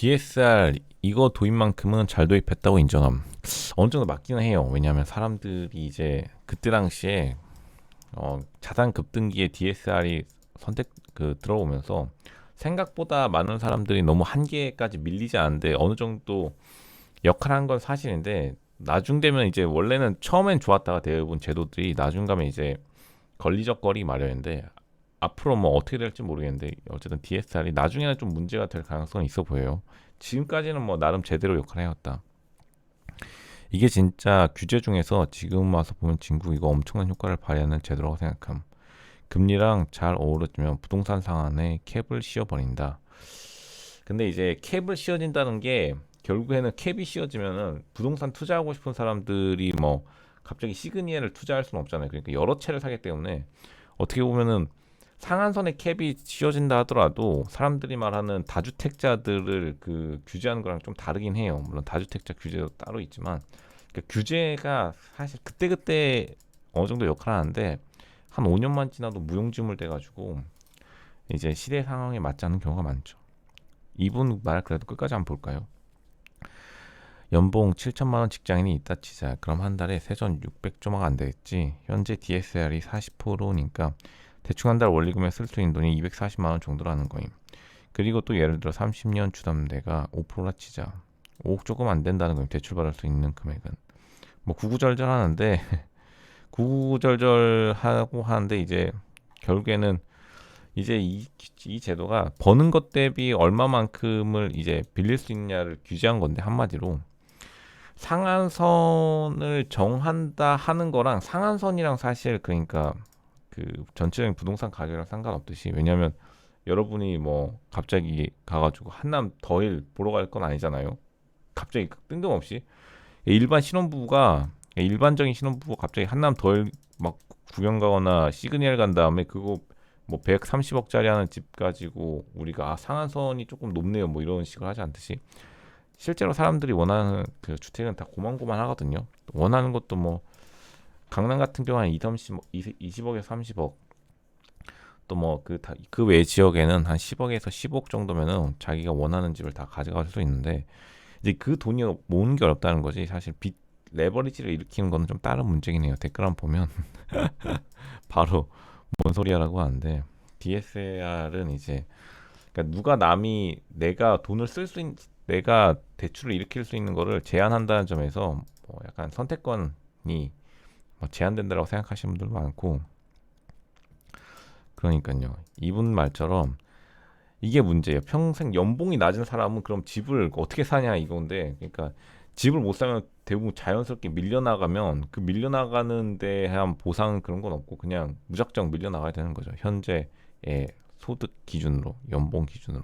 DSR 이거 도입만큼은 잘 도입했다고 인정함. 어느 정도 맞기는 해요. 왜냐하면 사람들이 이제 그때 당시에 자산 급등기에 DSR이 선택 들어오면서 생각보다 많은 사람들이 너무 한계까지 밀리지 않는데 어느 정도 역할을 한 건 사실인데, 나중 되면 이제 원래는 처음엔 좋았다가 대부분 제도들이 나중 가면 이제 걸리적거리 마련인데, 앞으로 뭐 어떻게 될지 모르겠는데 어쨌든 DSR이 나중에는 좀 문제가 될 가능성이 있어 보여요. 지금까지는 뭐 나름 제대로 역할을 해왔다. 이게 진짜 규제 중에서 지금 와서 보면 진국 이거 엄청난 효과를 발휘하는 제도라고 생각함. 금리랑 잘 어우러지면 부동산 상한에 캡을 씌워버린다. 근데 이제 캡을 씌워진다는 게 결국에는 캡이 씌워지면은 부동산 투자하고 싶은 사람들이 뭐 갑자기 시그니엘을 투자할 수는 없잖아요. 그러니까 여러 채를 사기 때문에 어떻게 보면은 상한선에 캡이 씌워진다 하더라도 사람들이 말하는 다주택자들을 규제하는 거랑 좀 다르긴 해요. 물론 다주택자 규제도 따로 있지만, 그러니까 규제가 사실 그때그때 어느 정도 역할을 하는데 한 5년만 지나도 무용지물 돼가지고 이제 시대 상황에 맞지 않는 경우가 많죠. 이분 말 그래도 끝까지 한번 볼까요? 연봉 7천만 원 직장인이 있다 치자. 그럼 한 달에 세전 600조마가 안 되겠지. 현재 DSR이 40%니까 대충 한 달 원리금에 쓸 수 있는 돈이 240만 원 정도라는 거임. 그리고 또 예를 들어 30년 주담대가 5%라 치자. 5억 조금 안 된다는 거임. 대출받을 수 있는 금액은. 뭐 구구절절 하는데 구구절절 하고 하는데 이제 결국에는 이제 이 제도가 버는 것 대비 얼마만큼을 이제 빌릴 수 있냐를 규제한 건데, 한마디로 상한선을 정한다 하는 거랑 상한선이랑 사실 그러니까 전체적인 부동산 가격이랑 상관없듯이, 왜냐하면 여러분이 뭐 갑자기 가가지고 한남 더일 보러 갈 건 아니잖아요. 갑자기 뜬금없이 일반적인 신혼부부가 갑자기 한남 더일 막 구경 가거나 시그니엘 간 다음에 그거 뭐 130억짜리 하는 집 가지고 우리가 상한선이 조금 높네요 뭐 이런 식으로 하지 않듯이, 실제로 사람들이 원하는 그 주택은 다 고만고만 하거든요. 원하는 것도 뭐 강남 같은 경우는 20억에서 30억, 또 뭐 그 외 지역에는 한 10억에서 15억 정도면은 자기가 원하는 집을 다 가져갈 수 있는데, 이제 그 돈이 모으는 게 어렵다는 거지. 사실 빚 레버리지를 일으키는 거는 좀 다른 문제긴 해요. 댓글 한번 보면 바로 뭔 소리야라고 하는데, DSR은 이제 그러니까 누가 남이 내가 돈을 쓸 수 있는, 내가 대출을 일으킬 수 있는 거를 제한한다는 점에서 뭐 약간 선택권이 뭐 제한된다고 생각하시는 분들 많고, 그러니까요. 이분 말처럼 이게 문제예요. 평생 연봉이 낮은 사람은 그럼 집을 어떻게 사냐 이건데, 그러니까 집을 못 사면 대부분 자연스럽게 밀려나가면 그 밀려나가는 데 대한 보상 그런 건 없고 그냥 무작정 밀려나가야 되는 거죠. 현재의 소득 기준으로, 연봉 기준으로.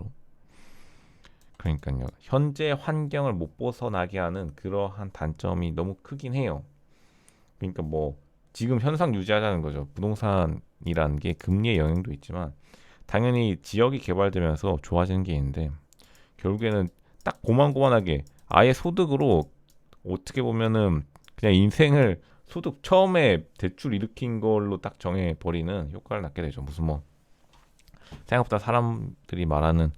그러니까요. 현재 환경을 못 벗어나게 하는 그러한 단점이 너무 크긴 해요. 그러니까 뭐 지금 현상 유지하자는 거죠. 부동산이라는 게 금리의 영향도 있지만 당연히 지역이 개발되면서 좋아지는 게 있는데, 결국에는 딱 고만고만하게 아예 소득으로 어떻게 보면은 그냥 인생을 소득 처음에 대출 일으킨 걸로 딱 정해 버리는 효과를 낳게 되죠. 무슨 뭐 생각보다 사람들이 말하는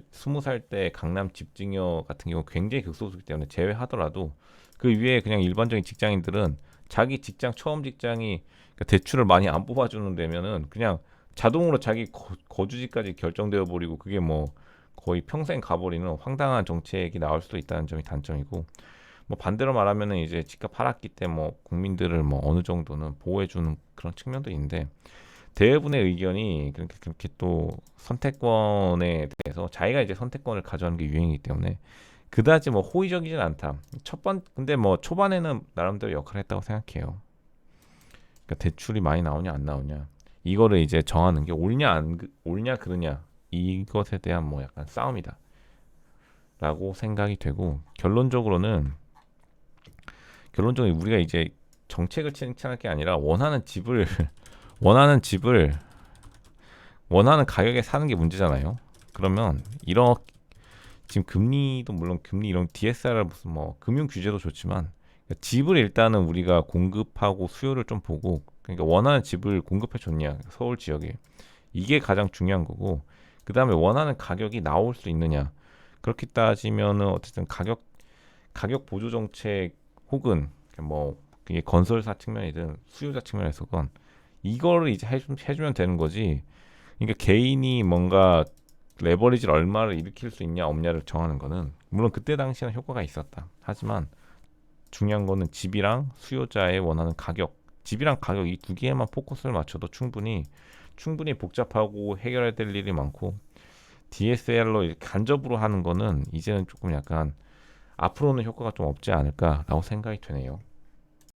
스무 살 때 강남 집증여 같은 경우 굉장히 극소수기 때문에 제외하더라도 그 위에 그냥 일반적인 직장인들은 자기 직장 처음 직장이 그러니까 대출을 많이 안 뽑아주는 데면은 그냥 자동으로 자기 거주지까지 결정되어 버리고 그게 뭐 거의 평생 가버리는 황당한 정책이 나올 수도 있다는 점이 단점이고, 뭐 반대로 말하면은 이제 집값 하락기 때 뭐 국민들을 뭐 어느 정도는 보호해주는 그런 측면도 있는데, 대부분의 의견이 그렇게 또 선택권에 대해서 자기가 이제 선택권을 가져가는 게 유행이기 때문에 그다지 뭐 호의적이진 않다. 근데 뭐 초반에는 나름대로 역할을 했다고 생각해요. 그러니까 대출이 많이 나오냐 안 나오냐 이거를 이제 정하는 게 옳냐 안 옳냐 그르냐 이것에 대한 뭐 약간 싸움이다라고 생각이 되고, 결론적으로 우리가 이제 정책을 칭찬할 게 아니라 원하는 집을 원하는 가격에 사는 게 문제잖아요. 그러면 이런 지금 금리도 물론 금리 이런 DSR 무슨 뭐 금융 규제도 좋지만, 그러니까 집을 일단은 우리가 공급하고 수요를 좀 보고, 그러니까 원하는 집을 공급해 줬냐 서울 지역에, 이게 가장 중요한 거고, 그 다음에 원하는 가격이 나올 수 있느냐. 그렇게 따지면은 어쨌든 가격 보조 정책 혹은 뭐 그게 건설사 측면이든 수요자 측면에서건 이거를 이제 해주면 되는 거지. 그러니까 개인이 뭔가 레버리지를 얼마를 일으킬 수 있냐 없냐를 정하는 거는 물론 그때 당시에는 효과가 있었다. 하지만 중요한 거는 집이랑 수요자의 원하는 가격, 집이랑 가격 이 두 개에만 포커스를 맞춰도 충분히 복잡하고 해결해야 될 일이 많고 DSL로 이렇게 간접으로 하는 거는 이제는 조금 약간 앞으로는 효과가 좀 없지 않을까라고 생각이 되네요.